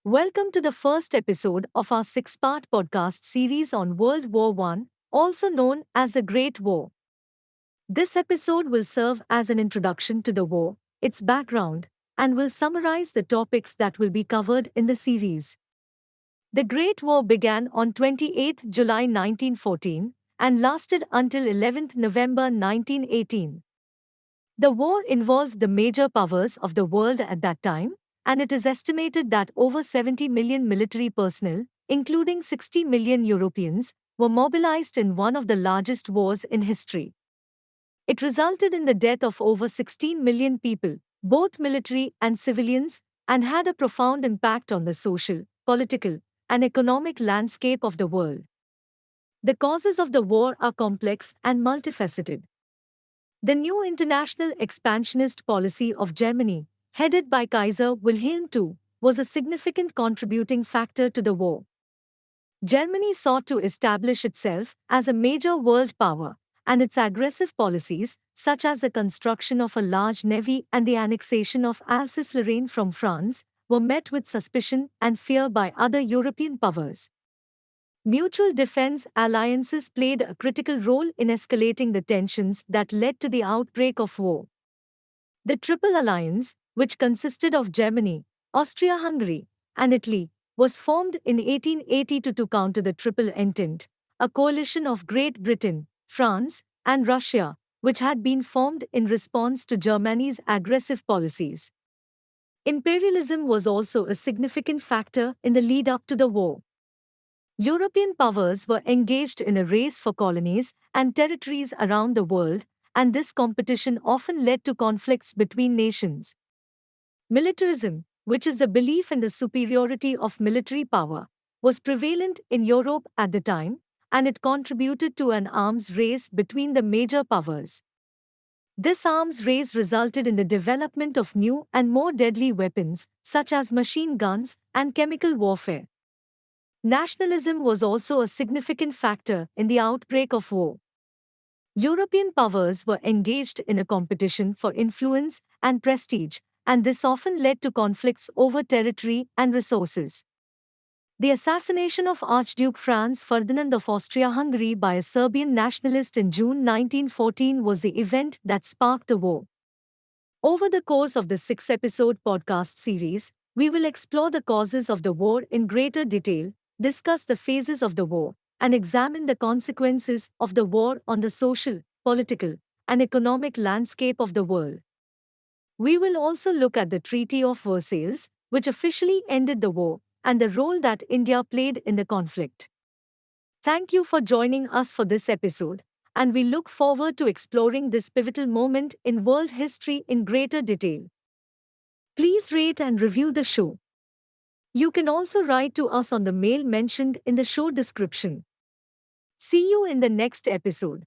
Welcome to the first episode of our six-part podcast series on World War I, also known as the Great War. This episode will serve as an introduction to the war, its background, and will summarize the topics that will be covered in the series. The Great War began on 28 July 1914 and lasted until 11 November 1918. The war involved the major powers of the world at that time, and it is estimated that over 70 million military personnel, including 60 million Europeans, were mobilized in one of the largest wars in history. It resulted in the death of over 16 million people, both military and civilians, and had a profound impact on the social, political, and economic landscape of the world. The causes of the war are complex and multifaceted. The new international expansionist policy of Germany, headed by Kaiser Wilhelm II, was a significant contributing factor to the war. Germany sought to establish itself as a major world power, and its aggressive policies, such as the construction of a large navy and the annexation of Alsace-Lorraine from France, were met with suspicion and fear by other European powers. Mutual defense alliances played a critical role in escalating the tensions that led to the outbreak of war. The Triple Alliance, which consisted of Germany, Austria-Hungary, and Italy, was formed in 1882 to counter the Triple Entente, a coalition of Great Britain, France, and Russia, which had been formed in response to Germany's aggressive policies. Imperialism was also a significant factor in the lead-up to the war. European powers were engaged in a race for colonies and territories around the world, and this competition often led to conflicts between nations. Militarism, which is the belief in the superiority of military power, was prevalent in Europe at the time, and it contributed to an arms race between the major powers. This arms race resulted in the development of new and more deadly weapons, such as machine guns and chemical warfare. Nationalism was also a significant factor in the outbreak of war. European powers were engaged in a competition for influence and prestige, and this often led to conflicts over territory and resources. The assassination of Archduke Franz Ferdinand of Austria-Hungary by a Serbian nationalist in June 1914 was the event that sparked the war. Over the course of the six-episode podcast series, we will explore the causes of the war in greater detail, discuss the phases of the war, and examine the consequences of the war on the social, political, and economic landscape of the world. We will also look at the Treaty of Versailles, which officially ended the war, and the role that India played in the conflict. Thank you for joining us for this episode, and we look forward to exploring this pivotal moment in world history in greater detail. Please rate and review the show. You can also write to us on the mail mentioned in the show description. See you in the next episode.